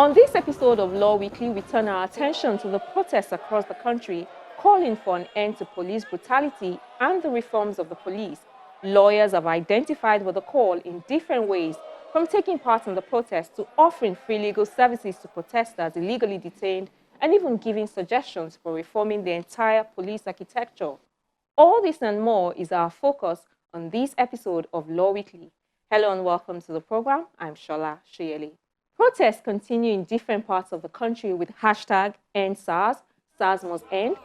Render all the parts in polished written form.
On this episode of Law Weekly, we turn our attention to the protests across the country calling for an end to police brutality and the reforms of the police. Lawyers have identified with the call in different ways, from taking part in the protest to offering free legal services to protesters illegally detained and even giving suggestions for reforming the entire police architecture. All this and more is our focus on this episode of Law Weekly. Hello and welcome to the program. I'm Shola Sheyeli. Protests continue in different parts of the country with hashtag #EndSARS, SARS must end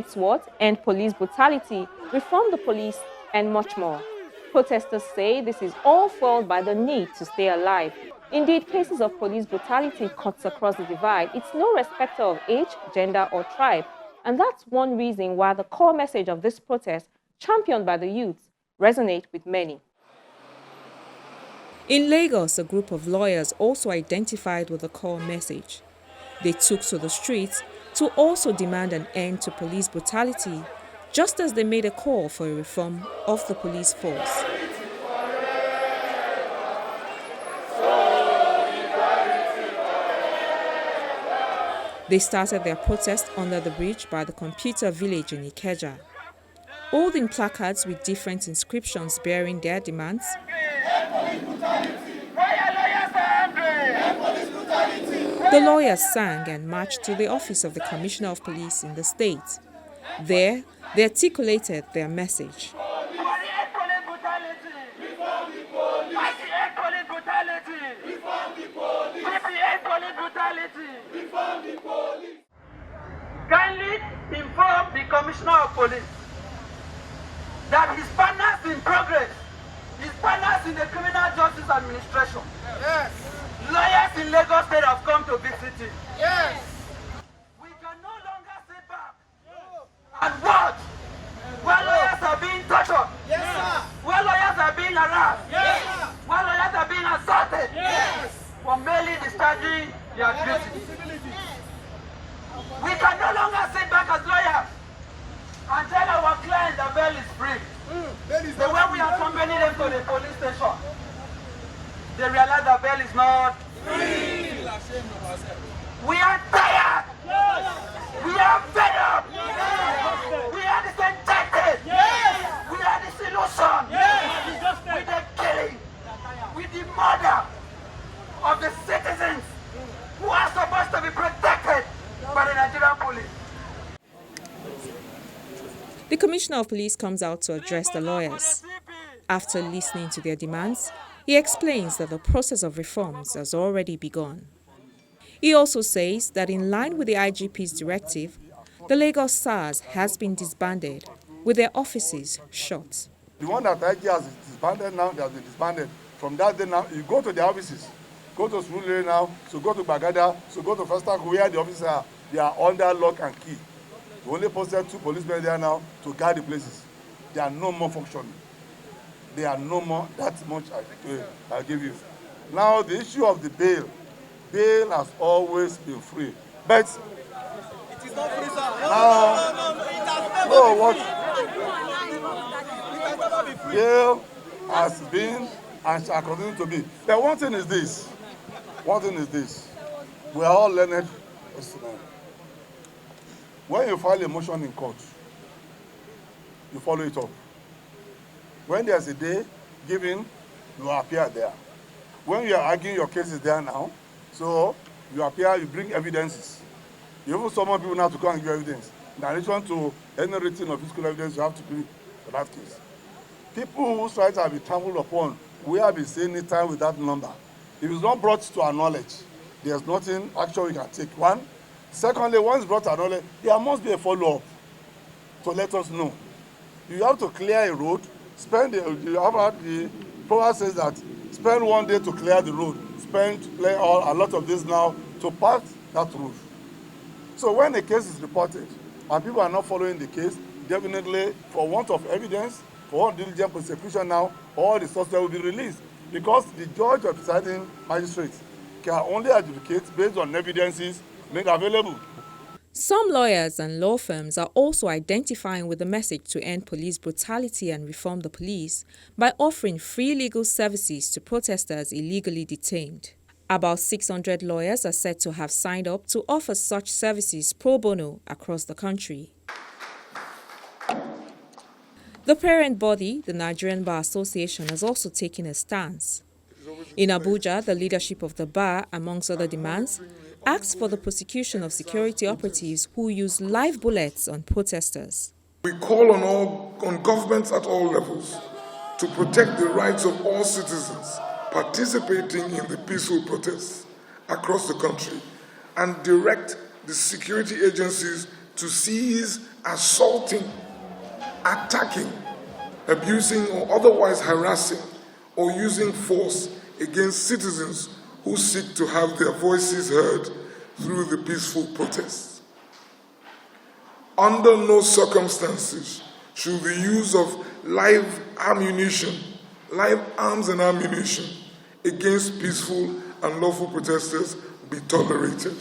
SWAT, end police brutality, reform the police, and much more. Protesters say this is all fueled by the need to stay alive. Indeed, cases of police brutality cuts across the divide. It's no respecter of age, gender, or tribe. And that's one reason why the core message of this protest, championed by the youths, resonates with many. In Lagos, a group of lawyers also identified with the core message. They took to the streets to also demand an end to police brutality, just as they made a call for a reform of the police force. They started their protest under the bridge by the Computer Village in Ikeja, holding placards with different inscriptions bearing their demands. The lawyers sang and marched to the office of the Commissioner of Police in the state. There, they articulated their message. Kindly inform the Commissioner of Police that his partners in progress, his partners in the Criminal Justice Administration, yes, lawyers in Lagos State have come to visit him. Yes. We can no longer sit back and watch where lawyers are being tortured, yes, sir, where lawyers are being harassed, yes, sir, where lawyers are being assaulted, yes, for merely discharging their duties. We can no longer sit back as lawyers and tell our clients that bail is free. The way we accompany them to the police station, they realize that bail is not free. We are tired. We are fed up. We are disenchanted. We are disillusioned with the killing, with the murder of the citizens who are supposed to be protected by the Nigerian police. The Commissioner of Police comes out to address the lawyers. After listening to their demands, he explains that the process of reforms has already begun. He also says that in line with the IGP's directive, the Lagos SARS has been disbanded, with their offices shut. The one that IG has disbanded now, they have been disbanded. From that day now, you go to their offices. Go to Surulere now, so go to Bagada, so go to Festac, where the offices are. They are under lock and key. We only posted 2 policemen there now to guard the places. They are no more functioning. They are no more, that much I give you. Now, the issue of the bail. Bail has always been free. But it is not free, sir. What? Bail has been and shall continue to be. But one thing is this. We are all learned. When you file a motion in court, you follow it up. When there's a day given, you appear there. When you are arguing your cases there now, so you appear, you bring evidences. You even summon people now to come and give evidence. In addition to any written or physical evidence you have to bring for that case. People whose rights have been trampled upon, we have been saying it time with that number. If it's not brought to our knowledge, there's nothing actually we can take. One. Secondly, once brought to our knowledge, there must be a follow-up to let us know. You have to clear a road, the proverb says that spend 1 day to clear the road, a lot of this now to pass that road. So when a case is reported and people are not following the case, definitely for want of evidence, for diligent prosecution now, all the suspects will be released because the judge or presiding magistrate can only adjudicate based on evidences made available. Some lawyers and law firms are also identifying with the message to end police brutality and reform the police by offering free legal services to protesters illegally detained. About 600 lawyers are said to have signed up to offer such services pro bono across the country. The parent body, the Nigerian Bar Association, has also taken a stance. In Abuja, the leadership of the bar, amongst other demands, asked for the prosecution of security operatives who use live bullets on protesters. We call on governments at all levels to protect the rights of all citizens participating in the peaceful protests across the country and direct the security agencies to cease assaulting, attacking, abusing or otherwise harassing or using force against citizens who seek to have their voices heard through the peaceful protests. Under no circumstances should the use of live arms and ammunition against peaceful and lawful protesters be tolerated,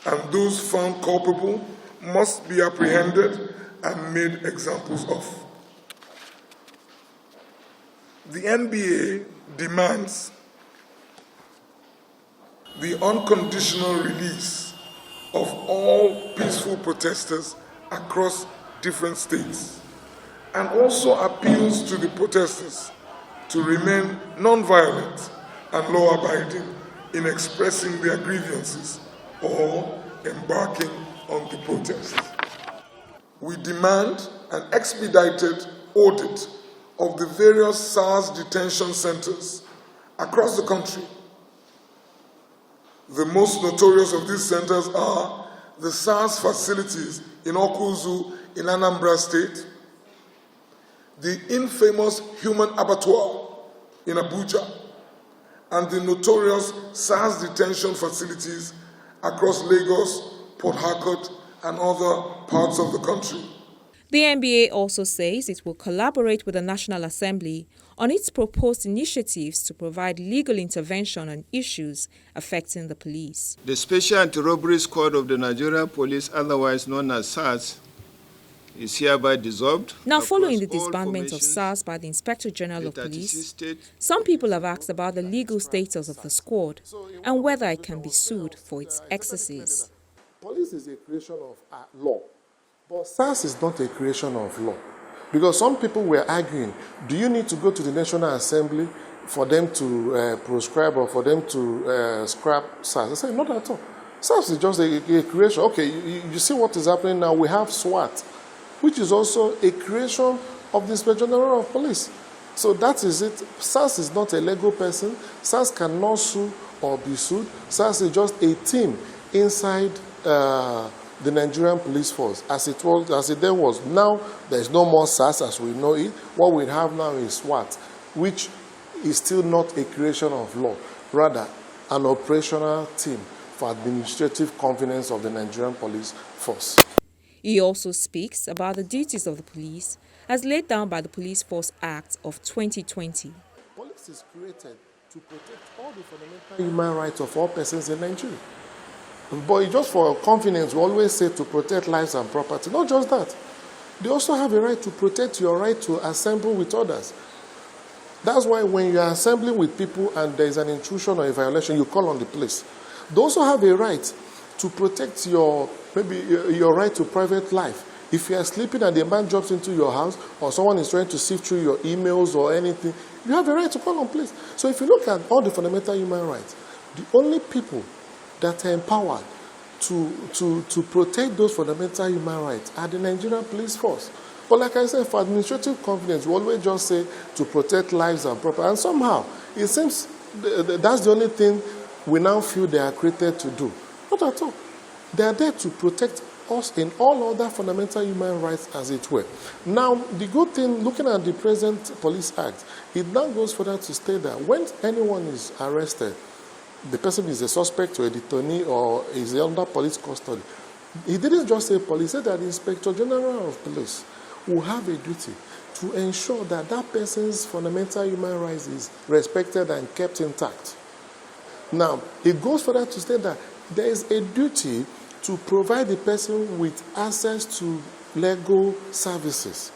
and those found culpable must be apprehended and made examples of. The NBA demands the unconditional release of all peaceful protesters across different states, and also appeals to the protesters to remain non-violent and law-abiding in expressing their grievances or embarking on the protest. We demand an expedited audit of the various SARS detention centers across the country. The most notorious of these centers are the SARS facilities in Okuzu in Anambra State, the infamous human abattoir in Abuja, and the notorious SARS detention facilities across Lagos, Port Harcourt, and other parts of the country. The NBA also says it will collaborate with the National Assembly on its proposed initiatives to provide legal intervention on issues affecting the police. The Special Anti-Robbery Squad of the Nigerian Police, otherwise known as SARS, is hereby dissolved. Now, following the disbandment of SARS by the Inspector General of Police, some people have asked about the legal status of the squad and whether it can be sued for its excesses. Police is a creation of law, but SARS is not a creation of law. Because some people were arguing, do you need to go to the National Assembly for them to proscribe or for them to scrap SARS? I said, not at all. SARS is just a creation. Okay, you see what is happening now. We have SWAT, which is also a creation of the Inspector General of Police. So that is it. SARS is not a legal person. SARS cannot sue or be sued. SARS is just a team inside the Nigerian police force, as it then was. Now, there is no more SARS as we know it. What we have now is SWAT, which is still not a creation of law, rather an operational team for administrative convenience of the Nigerian police force. He also speaks about the duties of the police as laid down by the Police Force Act of 2020. Police is created to protect all the fundamental human rights of all persons in Nigeria. But just for convenience, we always say to protect lives and property. Not just that. They also have a right to protect your right to assemble with others. That's why when you are assembling with people and there is an intrusion or a violation, you call on the police. They also have a right to protect your right to private life. If you are sleeping and the man jumps into your house or someone is trying to sift through your emails or anything, you have a right to call on police. So if you look at all the fundamental human rights, the only people that are empowered to protect those fundamental human rights are the Nigerian police force. But like I said, for administrative convenience, we always just say to protect lives and property. And somehow, it seems that's the only thing we now feel they are created to do. Not at all. They are there to protect us in all other fundamental human rights, as it were. Now, the good thing, looking at the present Police Act, it now goes further to state that when anyone is arrested, the person is a suspect or a detainee or is under police custody. He didn't just say police, he said that the Inspector General of Police will have a duty to ensure that that person's fundamental human rights is respected and kept intact. Now, it goes further to state that there is a duty to provide the person with access to legal services.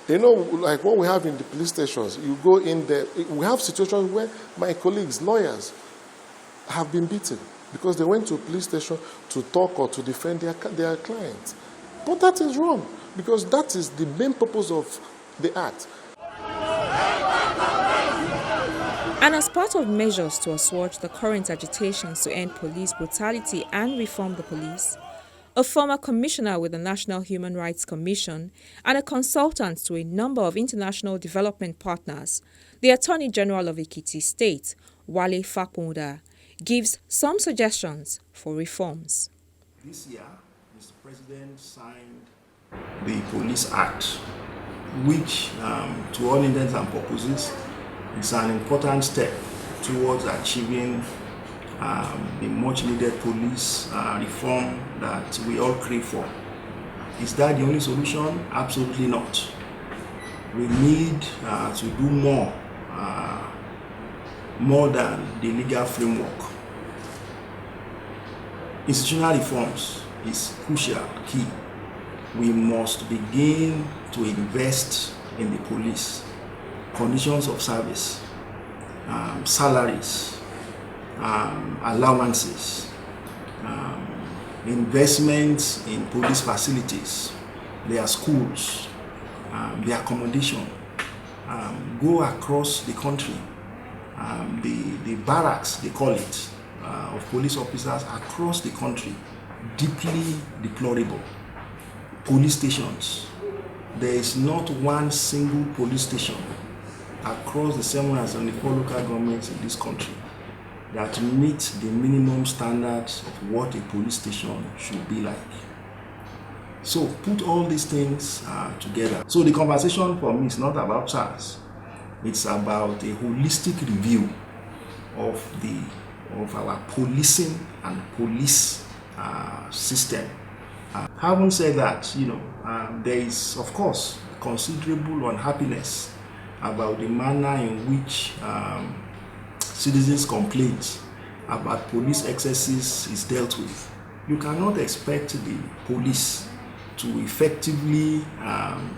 You know, like what we have in the police stations, you go in there, we have situations where my colleagues, lawyers, have been beaten because they went to a police station to talk or to defend their clients. But that is wrong because that is the main purpose of the act. And as part of measures to assuage the current agitations to end police brutality and reform the police, a former commissioner with the National Human Rights Commission and a consultant to a number of international development partners, the Attorney General of Ekiti State, Wale Fakunda, gives some suggestions for reforms. This year, Mr. President signed the Police Act, which, to all intents and purposes, is an important step towards achieving the much-needed police reform that we all crave for. Is that the only solution? Absolutely not. We need to do more than the legal framework. Institutional reforms is crucial, key. We must begin to invest in the police, conditions of service, salaries, allowances, investments in police facilities, their schools, their accommodation, go across the country. The barracks, they call it, of police officers across the country, deeply deplorable. Police stations, there is not one single police station across the 774 local governments in this country that meets the minimum standards of what a police station should be like. So put all these things together. So the conversation for me is not about SARS. It's about a holistic review of our policing and police system. Having said that, there is, of course, considerable unhappiness about the manner in which citizens' complaints about police excesses is dealt with. You cannot expect the police to effectively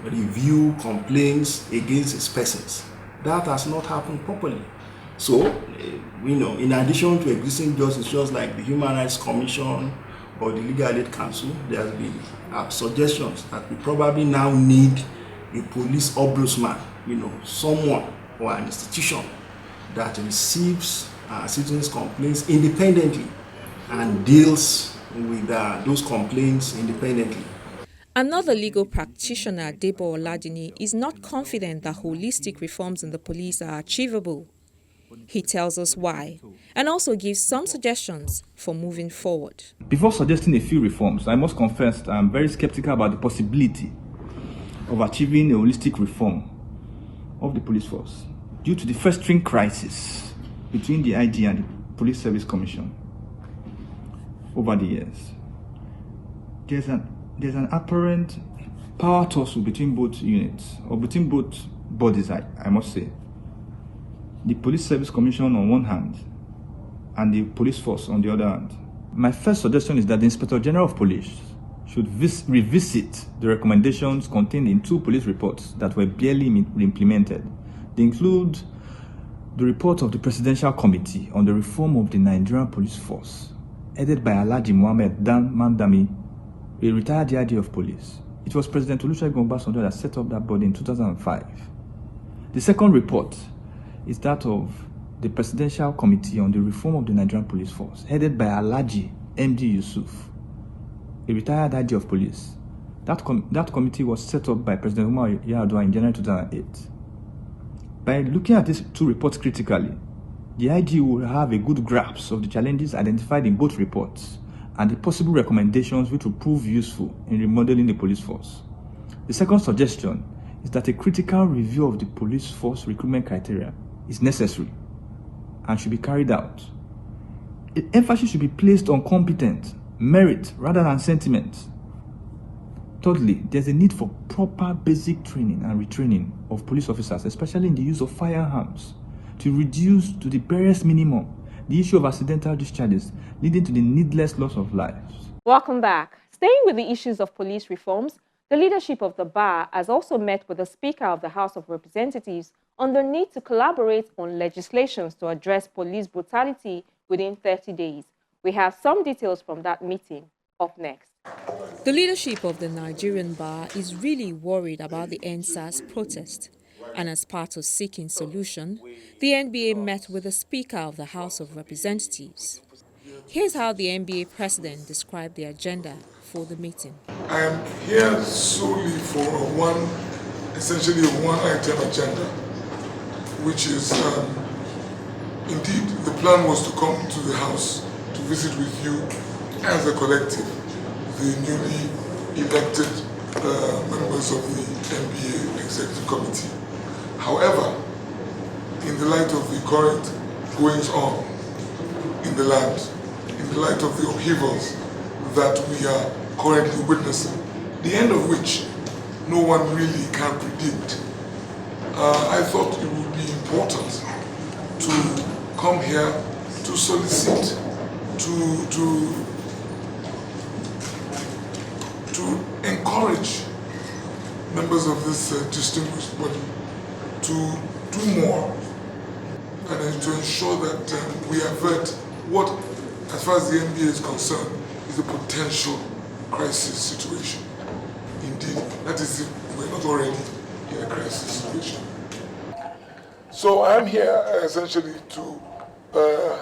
review complaints against its persons. That has not happened properly. So, in addition to existing institutions like the Human Rights Commission or the Legal Aid Council, there has been suggestions that we probably now need a police ombudsman, someone or an institution that receives citizens' complaints independently and deals with those complaints independently. Another legal practitioner, Debo Oladini, is not confident that holistic reforms in the police are achievable. He tells us why, and also gives some suggestions for moving forward. Before suggesting a few reforms, I must confess that I'm very skeptical about the possibility of achieving a holistic reform of the police force due to the festering crisis between the IG and the Police Service Commission over the years. There's an apparent power tussle between both units, or between both bodies, I must say. The Police Service Commission on one hand, and the police force on the other hand. My first suggestion is that the Inspector General of Police should revisit the recommendations contained in 2 police reports that were barely implemented. They include the report of the Presidential Committee on the Reform of the Nigerian Police Force, headed by Alhaji Mohammed Dan Mandami, a retired DIG of police. It was President Olusegun Obasanjo that set up that body in 2005. The second report is that of the Presidential Committee on the Reform of the Nigerian Police Force, headed by Alhaji MD Yusuf, a retired IG of police. That committee was set up by President Umar Yar'Adua in January 2008. By looking at these 2 reports critically, the IG will have a good grasp of the challenges identified in both reports and the possible recommendations which will prove useful in remodeling the police force. The second suggestion is that a critical review of the police force recruitment criteria is necessary and should be carried out. Emphasis should be placed on competence, merit, rather than sentiment. Thirdly, there's a need for proper basic training and retraining of police officers, especially in the use of firearms, to reduce to the barest minimum the issue of accidental discharges, leading to the needless loss of lives. Welcome back. Staying with the issues of police reforms, the leadership of the bar has also met with the Speaker of the House of Representatives on the need to collaborate on legislations to address police brutality within 30 days. We have some details from that meeting up next. The leadership of the Nigerian bar is really worried about the NSAS protest. And as part of seeking solution, the NBA met with the Speaker of the House of Representatives. Here's how the NBA president described the agenda for the meeting. I am here solely for essentially a one-item agenda, which is, indeed, the plan was to come to the House to visit with you as a collective, the newly elected members of the NBA Executive Committee. However, in the light of the current goings on in the land, in the light of the upheavals that we are currently witnessing, the end of which no one really can predict, I thought it would be important to come here to solicit, to encourage members of this distinguished body to do more and to ensure that we avert what, as far as the NBA is concerned, is a potential crisis situation. Indeed, that is if we're not already in a crisis situation. So I'm here essentially to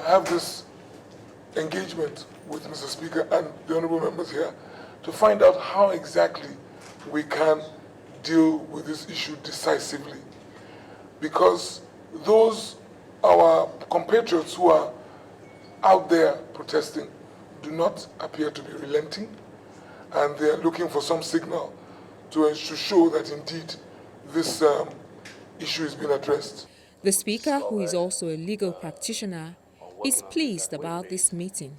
have this engagement with Mr. Speaker and the honorable members here to find out how exactly we can deal with this issue decisively. Because those, our compatriots who are out there protesting, do not appear to be relenting, and they are looking for some signal to show that indeed this issue is being addressed. The Speaker, who is also a legal practitioner, is pleased about this meeting.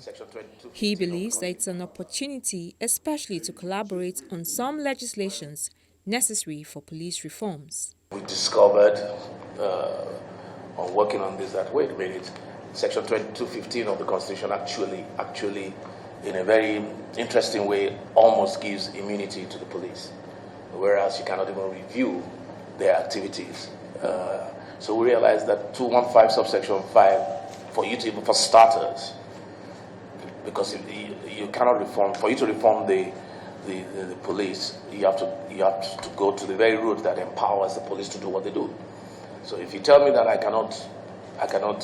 He believes that it's an opportunity especially to collaborate on some legislations necessary for police reforms. We discovered on working on this that, wait a minute, Section 2215 of the Constitution actually, in a very interesting way, almost gives immunity to the police, whereas you cannot even review their activities. So we realized that 215 subsection 5, for starters, because you cannot reform, for you to reform the police, you have to go to the very root that empowers the police to do what they do. So if you tell me that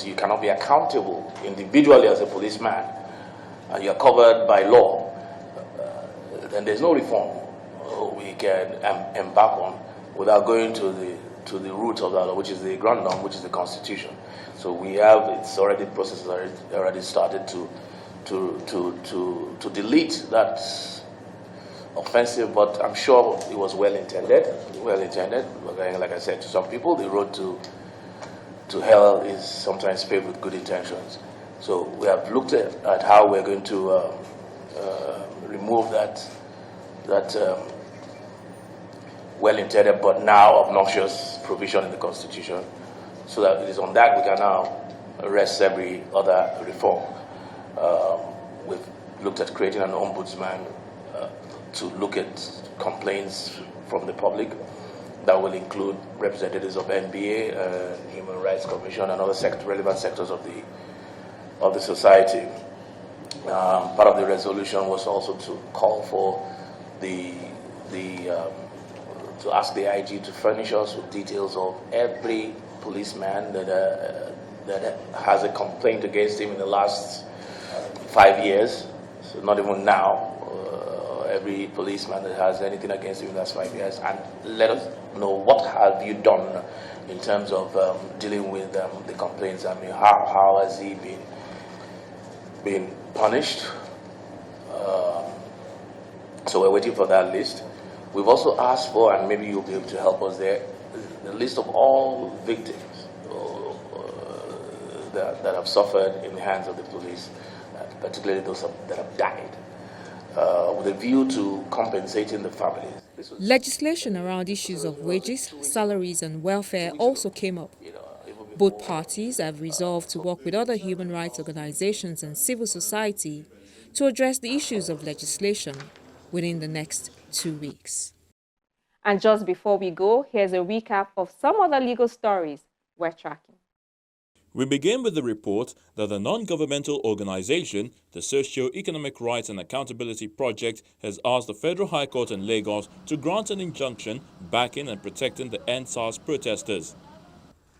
you cannot be accountable individually as a policeman, and you're covered by law, then there's no reform we can embark on without going to the root of that law, which is the ground norm, which is the Constitution. So process already started to delete that offensive, but I'm sure it was well intended. But like I said, to some people, the road to hell is sometimes paved with good intentions. So we have looked at how we're going to remove that well-intended but now obnoxious provision in the Constitution, so that it is on that we can now rest every other reform. We've looked at creating an ombudsman to look at complaints from the public. That will include representatives of NBA, Human Rights Commission, and other relevant sectors of the society. Part of the resolution was also to call for to ask the IG to furnish us with details of every policeman that has a complaint against him in the last 5 years. So not even now. Every policeman that has anything against him in the last 5 years, and let us know what have you done in terms of dealing with the complaints. I mean, how has he been punished? So we're waiting for that list. We've also asked for, and maybe you'll be able to help us there, the list of all victims that have suffered in the hands of the police, particularly those that have died. With a view to compensating the families. Legislation around issues of wages, salaries and welfare also came up. Both parties have resolved to work with other human rights organizations and civil society to address the issues of legislation within the next 2 weeks. And just before we go, here's a recap of some other legal stories we're tracking. We begin with the report that the non-governmental organization, the Socio-Economic Rights and Accountability Project, has asked the Federal High Court in Lagos to grant an injunction backing and protecting the EndSARS protesters.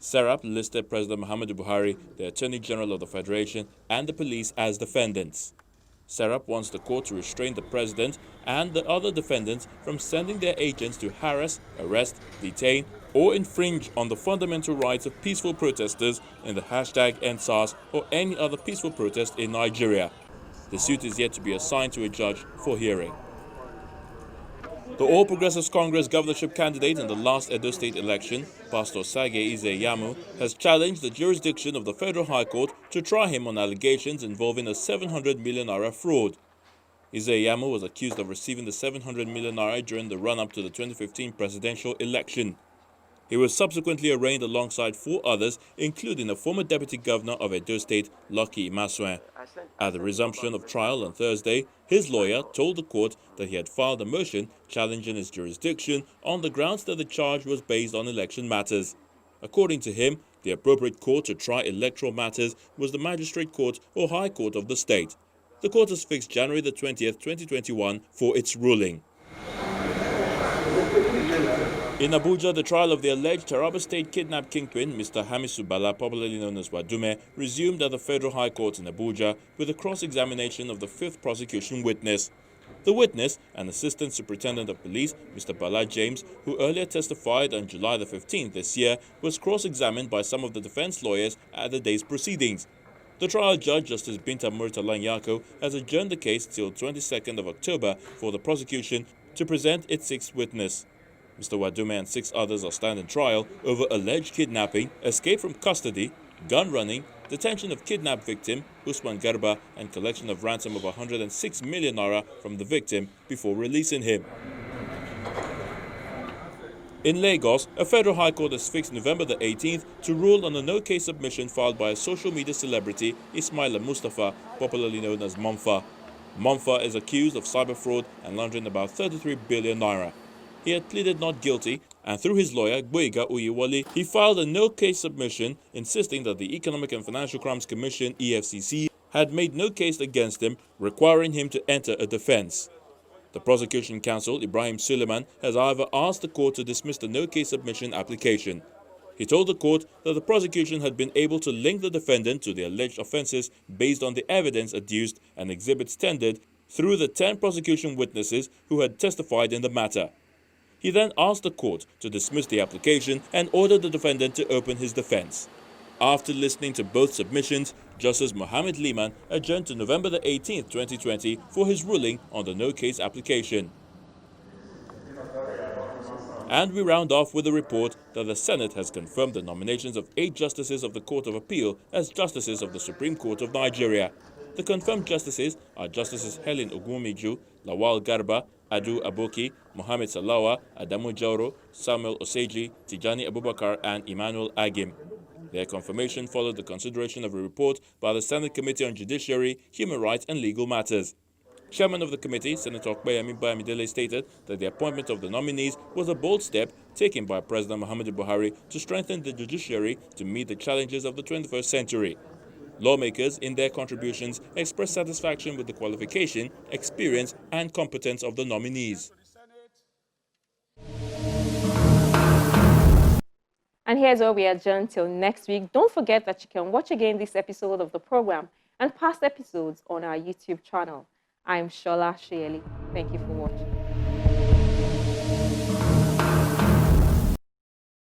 SERAP listed President Muhammadu Buhari, the Attorney General of the Federation, and the police as defendants. SERAP wants the court to restrain the president and the other defendants from sending their agents to harass, arrest, detain, or infringe on the fundamental rights of peaceful protesters in the #EndSARS or any other peaceful protest in Nigeria. The suit is yet to be assigned to a judge for hearing. The All Progressives Congress governorship candidate in the last Edo State election, Pastor Sage Ize-Yamu, has challenged the jurisdiction of the Federal High Court to try him on allegations involving a 700 million naira fraud. Ize-Yamu was accused of receiving the 700 million naira during the run-up to the 2015 presidential election. He was subsequently arraigned alongside 4 others, including a former deputy governor of Edo State, Lucky Maswen. At the resumption of trial on Thursday, his lawyer told the court that he had filed a motion challenging his jurisdiction on the grounds that the charge was based on election matters. According to him, the appropriate court to try electoral matters was the Magistrate Court or High Court of the state. The court has fixed January the 20th, 2021 for its ruling. In Abuja, the trial of the alleged Taraba State kidnap kingpin, Mr. Hamisu Bala, popularly known as Wadume, resumed at the Federal High Court in Abuja with a cross-examination of the 5th prosecution witness. The witness, an Assistant Superintendent of Police, Mr. Bala James, who earlier testified on July the 15th this year, was cross-examined by some of the defense lawyers at the day's proceedings. The trial judge, Justice Binta Murtala Nyako, has adjourned the case till 22nd of October for the prosecution to present its 6th witness. Mr. Wadume and 6 others are standing trial over alleged kidnapping, escape from custody, gun running, detention of kidnapped victim Usman Garba, and collection of ransom of 106 million naira from the victim before releasing him. In Lagos, a federal high court has fixed November the 18th to rule on a no-case submission filed by a social media celebrity, Ismaila Mustafa, popularly known as Momfa. Momfa is accused of cyber fraud and laundering about 33 billion naira. He had pleaded not guilty, and through his lawyer, Gboyega Oyewole, he filed a no-case submission insisting that the Economic and Financial Crimes Commission, EFCC, had made no case against him, requiring him to enter a defense. The prosecution counsel, Ibrahim Suleiman, has however asked the court to dismiss the no-case submission application. He told the court that the prosecution had been able to link the defendant to the alleged offences based on the evidence adduced and exhibits tendered through the 10 prosecution witnesses who had testified in the matter. He then asked the court to dismiss the application and ordered the defendant to open his defense. After listening to both submissions, Justice Mohammed Liman adjourned to November the 18th, 2020 for his ruling on the no-case application. And we round off with a report that the Senate has confirmed the nominations of 8 justices of the Court of Appeal as justices of the Supreme Court of Nigeria. The confirmed justices are Justices Helen Ogumiju, Lawal Garba, Adu Aboki, Mohammed Salawa, Adamu Jauro, Samuel Oseji, Tijani Abubakar, and Emmanuel Agim. Their confirmation followed the consideration of a report by the Senate Committee on Judiciary, Human Rights and Legal Matters. Chairman of the committee, Senator Okpeyemi Bamidele, stated that the appointment of the nominees was a bold step taken by President Muhammadu Buhari to strengthen the judiciary to meet the challenges of the 21st century. Lawmakers, in their contributions, expressed satisfaction with the qualification, experience, and competence of the nominees. And here's where we adjourn till next week. Don't forget that you can watch again this episode of the program and past episodes on our YouTube channel. I'm Shola Shayeli. Thank you for watching.